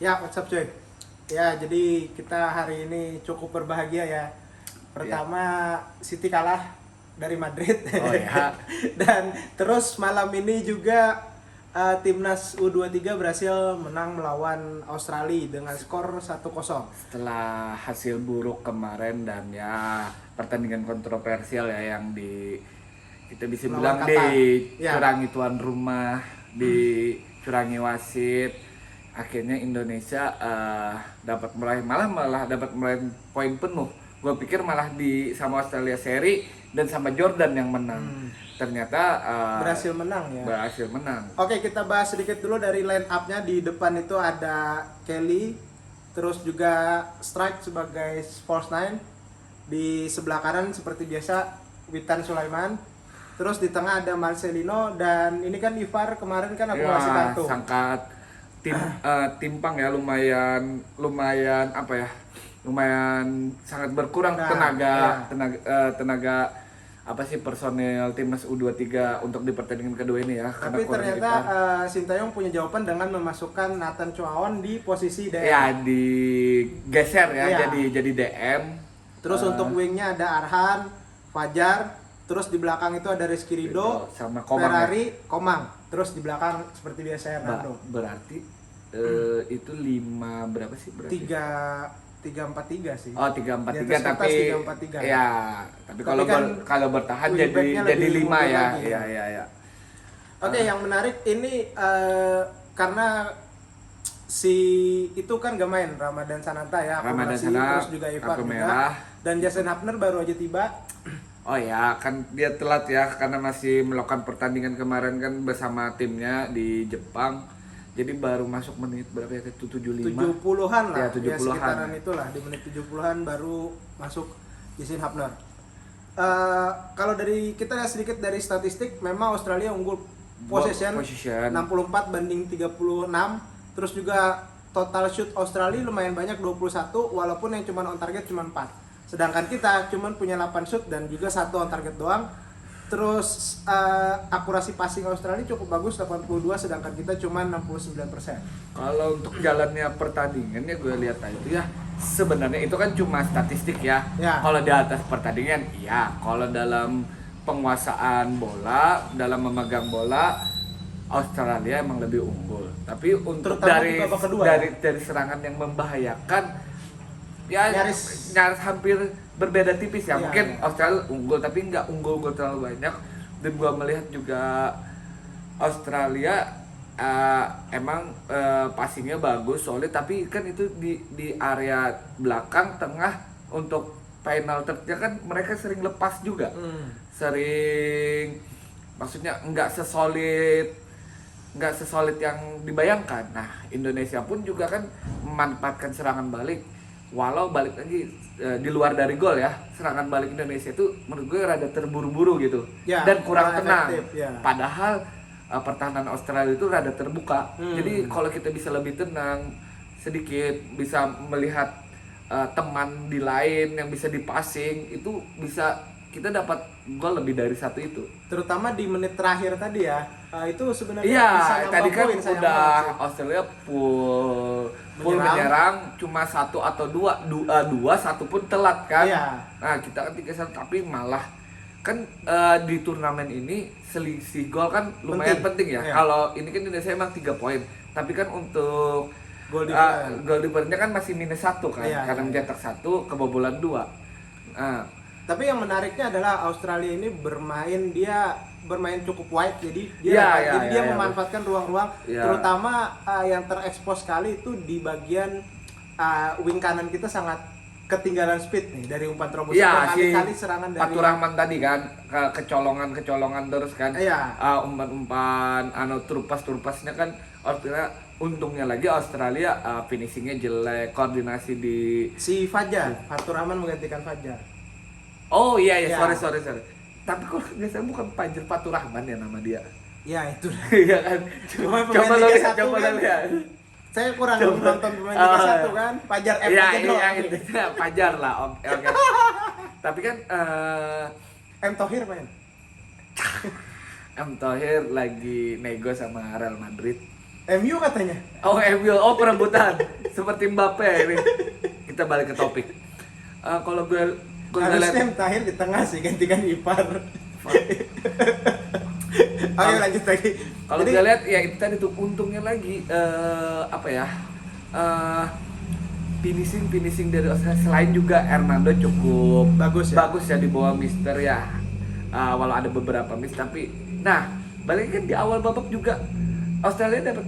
Ya, WhatsApp cuy. Ya, jadi kita hari ini cukup berbahagia ya. Pertama, City kalah dari Madrid. Oh ya. Dan terus malam ini juga timnas U23 berhasil menang melawan Australia dengan skor 1-0. Setelah hasil buruk kemarin dan ya pertandingan kontroversial ya yang kita bisa Melawan bilang Qatar. Ya. dicurangi tuan rumah, dicurangi wasit. Akhirnya Indonesia dapat malah dapat meraih poin penuh. Gue pikir malah sama Australia seri dan sama Jordan yang menang. Ternyata Berhasil menang ya. berhasil menang. Oke, kita bahas sedikit dulu dari line up-nya. Di depan itu ada Kelly, terus juga Strike sebagai false nine. Di sebelah kanan seperti biasa Witan Sulaiman. Terus di tengah ada Marcelino, dan ini kan Ivar kemarin kan akumulasi kartu. Sangkat timpang ya, lumayan apa ya? Lumayan sangat berkurang tenaga apa sih personel timnas U23 untuk di pertandingan kedua ini ya. Tapi ternyata Sintayong punya jawaban dengan memasukkan Nathan Chuaon di posisi DM. Ya, digeser ya, Ya. jadi DM. Terus untuk wingnya ada Arhan, Fajar, terus di belakang itu ada Rizky Ridho, sama Komang. Ferrari, Komang. Terus di belakang seperti biasa Hernando. Berarti itu 5 berapa sih berarti? 3-4-3 sih. Oh, 3-4-3 Di atas kertas tapi 3-4-3. ya, tapi kalau bertahan wingbacknya jadi lebih 5 ya. lagi. Iya. Oke, yang menarik ini karena si itu kan gak main Ramadan Sananta ya, Ramadan akumulasi, Sananta, terus juga Ivar kartu juga, merah. dan Jason Hapner baru aja tiba. Oh ya, kan dia telat ya karena masih melakukan pertandingan kemarin kan bersama timnya di Jepang. Jadi baru masuk menit berapa ya? 75. 70-an lah. Ya, Ya, 70-an. sekitaran itulah, di menit 70-an baru masuk Jason Hapner. Kalau dari kita lihat sedikit dari statistik, memang Australia unggul possession. 64 banding 36. Terus juga total shoot Australia lumayan banyak, 21, walaupun yang cuma on target cuma 4. Sedangkan kita cuma punya 8 shoot dan juga 1 on target doang. Terus akurasi passing Australia cukup bagus, 82, sedangkan kita cuma 69%. Kalau untuk jalannya pertandingan ya gue lihat itu ya sebenarnya itu kan cuma statistik ya. Kalau di atas pertandingan iya, kalau dalam penguasaan bola, dalam memegang bola Australia emang lebih unggul. Tapi untuk Terutama di babak kedua, dari serangan yang membahayakan ya nyaris hampir berbeda tipis ya. Iya, Mungkin iya. Australia unggul tapi nggak unggul terlalu banyak. Dan gua melihat juga Australia emang passingnya bagus, solid, tapi kan itu di area belakang tengah untuk final third-nya kan mereka sering lepas juga. Sering, maksudnya nggak sesolid yang dibayangkan. Nah, Indonesia pun juga kan memanfaatkan serangan balik. Walau balik lagi di luar dari gol ya, serangan balik Indonesia itu menurut gue rada terburu-buru gitu Ya, dan kurang kurang tenang. efektif, ya. Padahal pertahanan Australia itu rada terbuka. Jadi kalau kita bisa lebih tenang sedikit, bisa melihat teman di lain yang bisa dipassing, itu bisa kita dapat gol lebih dari satu itu. Terutama di menit terakhir tadi ya, itu sebenarnya Iya, bisa nambah tadi kan poin, sayang udah banget sih. Australia full menyerang, cuma 1 atau 2 1 pun telat kan. Iya. Nah, kita kan 3-1 tapi malah kan di turnamen ini selisih gol kan lumayan penting ya. Iya. Kalau ini kan Indonesia emang 3 poin, tapi kan untuk Goal difference. goal difference-nya kan masih -1 kan, Iya, karena iya. mencetak 1 kebobolan 2. Nah, Tapi yang menariknya adalah Australia ini bermain cukup wide, jadi dia memanfaatkan ruang-ruang, terutama yang terekspos sekali itu di bagian wing kanan kita sangat ketinggalan speed nih dari umpan terobosan, berkali-kali serangan dari Faturrahman tadi kan kecolongan terus kan. Iya. Umpan turupasnya kan Australia, untungnya lagi Australia finishingnya jelek, koordinasi di si Faturrahman menggantikan Fajar. Oh iya, Ya. sorry. Tapi kok biasanya bukan Fajar Faturrahman ya nama dia. Ya itu. Iya kan. Coba lo lihat. Saya kurang nonton pemain Liga 1 kan, Fajar F aja doang. Iya, itu Fajar lah. Oke. Tapi kan M Thohir main. M Thohir lagi nego sama Real Madrid. MU katanya. Oh, MU, oh perebutan seperti Mbappe ini. Kita balik ke topik. Kalau gue Harusnya lihat yang terakhir di tengah sih gantikan Ipar. Ayo lanjut lagi. kalau Jadi, gue lihat ya itu tadi tuh untungnya lagi apa ya? Finishing dari Australia selain juga Hernando cukup Bagus ya? di bawah Mister ya. Walau ada beberapa miss tapi nah balik kan di awal babak juga Australia dapat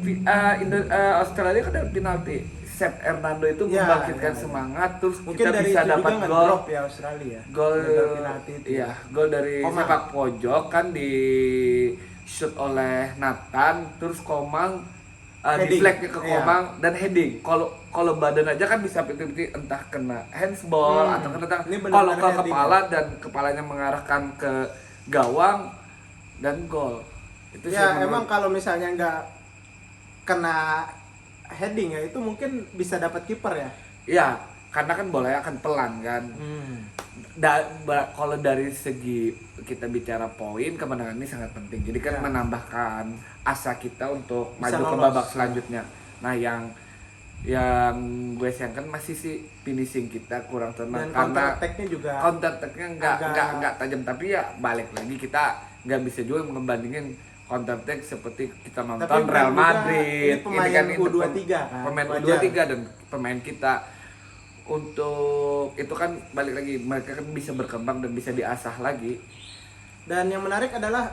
Australia kan dapat penalti. Set Hernando itu Ya, membangkitkan ya. semangat terus mungkin kita dari bisa itu dapat juga gol. ngedrop ya Australia. Gol Gagal penalti itu. iya, gol dari Komang. sepak pojok kan di shoot oleh Nathan terus Komang Heading. deflectnya ke Iya. Komang dan heading. Kalau badan aja kan bisa piti-piti entah kena handsball atau kena Ini benar-benar kalau ke heading kepala dan kepalanya mengarahkan ke gawang dan gol. Itu sih Ya menurut- emang kalau misalnya nggak kena heading ya itu mungkin bisa dapat kiper ya. Iya, karena kan bolanya akan pelan kan. Kalau dari segi kita bicara poin, kemenangan ini sangat penting. Jadi kan Ya. menambahkan asa kita untuk Bisa maju ke lolos. babak selanjutnya. Nah, yang gue sayangkan masih sih finishing kita kurang tenang Dan counter karena attack-nya juga counter attack-nya agak- nggak tajam, tapi ya balik lagi kita nggak bisa juga membandingin counter attack seperti kita nonton Tapi Real juga Madrid. ini pemain U23 kan, pemain wajar. U23 dan pemain kita untuk itu kan balik lagi mereka kan bisa berkembang dan bisa diasah lagi. Dan yang menarik adalah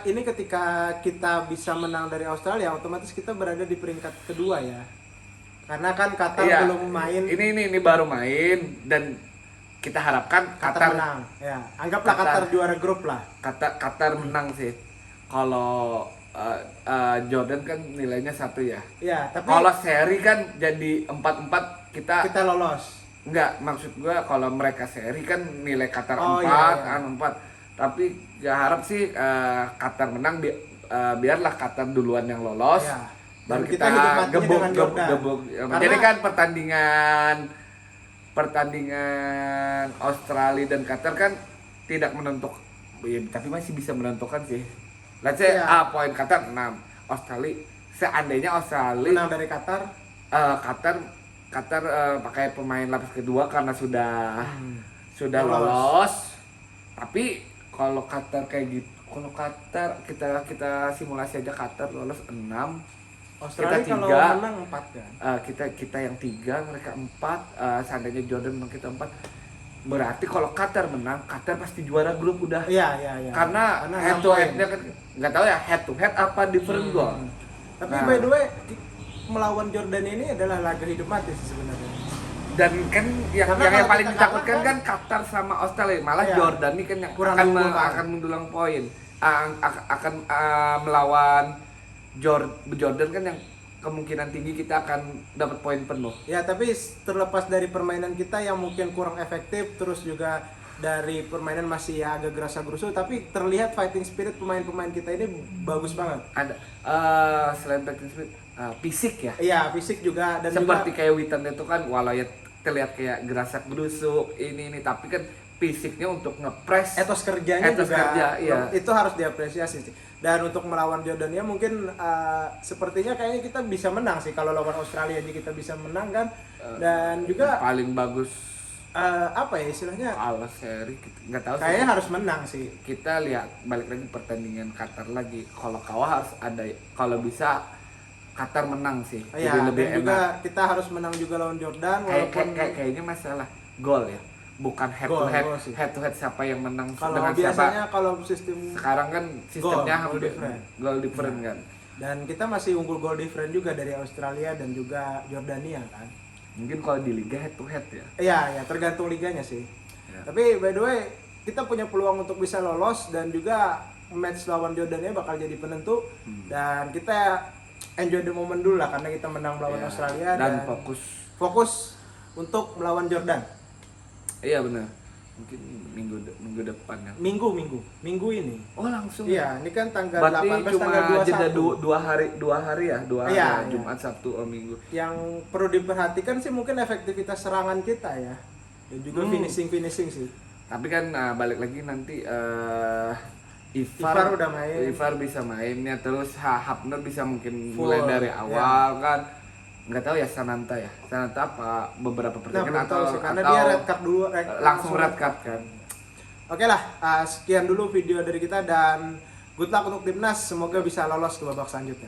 ini ketika kita bisa menang dari Australia, otomatis kita berada di peringkat kedua ya. Karena kan Qatar Iya. belum main, Ini baru main dan kita harapkan Qatar menang. Ya, anggaplah Qatar juara grup lah. Qatar menang sih. Kalau Jordan kan nilainya 1 ya. Ya, tapi Kalau seri kan jadi 4-4 kita lolos. enggak, maksud gua kalau mereka seri kan nilai Qatar Oh, 4, iya, iya. 4. Tapi ya harap sih Qatar menang biarlah Qatar duluan yang lolos. Ya. Baru Dan kita kita hidup matinya gebuk. dengan Jordan. Karena- Jadi kan pertandingan Australia dan Qatar kan tidak menentukan, ya, tapi masih bisa menentukan sih. Let's say Iya. poin Qatar 6, Australia seandainya Australia Menang dari Qatar. Qatar pakai pemain lapis kedua karena sudah Lolos. lolos. Tapi kalau Qatar kayak gitu, kalau Qatar kita simulasi aja Qatar lolos 6, Australia kita kalau 3, menang 4 kan. kita yang 3, mereka 4, seandainya Jordan menang kita 4. Berarti kalau Qatar menang, Qatar pasti juara grup udah. Iya. Karena head 6 to poin. head-nya kan nggak tahu ya head to head apa different goal. Tapi Nah. by the way, melawan Jordan ini adalah laga hidup mati sih sebenarnya. Dan kan Karena yang kalau paling kita ditakutkan kalah kan Qatar sama Australia, malah Iya. Jordan ini kan yang Kurang akan diunggulkan. akan mendulang poin. Akan melawan Jordan kan yang kemungkinan tinggi kita akan dapat poin penuh. Ya, tapi terlepas dari permainan kita yang mungkin kurang efektif, terus juga dari permainan masih ya agak gerasa-gerusu, tapi terlihat fighting spirit pemain-pemain kita ini bagus banget. Ada selain teknis fisik ya. Iya, fisik juga dan Seperti juga kayak Witan itu kan walau ya terlihat kayak gerasak gerusuk ini tapi kan fisiknya untuk ngepres etos kerjanya Etos juga kerja, iya. itu harus diapresiasi sih. Dan untuk melawan Jordan ya mungkin sepertinya kayaknya kita bisa menang sih kalau lawan Australia aja kita bisa menang kan. Dan juga paling bagus apa ya istilahnya ala seri nggak tahu sih. kayaknya harus menang sih. Kita lihat balik lagi pertandingan Qatar lagi. Kalau kalah harus ada, kalau bisa Qatar menang sih. Iya, Jadi lebih dan enak. juga kita harus menang juga lawan Jordan walaupun Kayaknya masalah gol ya. Bukan head Gol, to head. gol sih. Head to head siapa yang menang kalau dengan biasanya siapa. kalau sistem Sekarang kan sistemnya Goal hampir different. goal different kan. dan kita masih unggul gol different juga dari Australia dan juga Jordania kan. Mungkin kalau di liga head to head ya. Iya, ya tergantung liganya sih. Ya. Tapi by the way, kita punya peluang untuk bisa lolos dan juga match lawan Jordania bakal jadi penentu. Dan kita enjoy the moment dulu lah karena kita menang melawan Ya, Australia dan fokus. untuk melawan Jordan. Iya benar. Mungkin minggu depan ya. Minggu ini. Oh langsung. Iya, ini kan tanggal Berarti 18 cuma tanggal 21. jeda dua hari ya, Iya, hari, iya. Jumat, Sabtu, Minggu. Yang perlu diperhatikan sih mungkin efektivitas serangan kita ya. Dan juga finishing sih. Tapi kan balik lagi nanti Ivar udah main. Ivar bisa mainnya, terus Hapner bisa mungkin Full, mulai dari awal ya. kan. Nggak tahu ya Sananta apa beberapa pertandingan belum tahu sih, karena atau dia red card dulu, langsung red card kan. Oke lah, sekian dulu video dari kita dan good luck untuk timnas, semoga bisa lolos ke babak selanjutnya.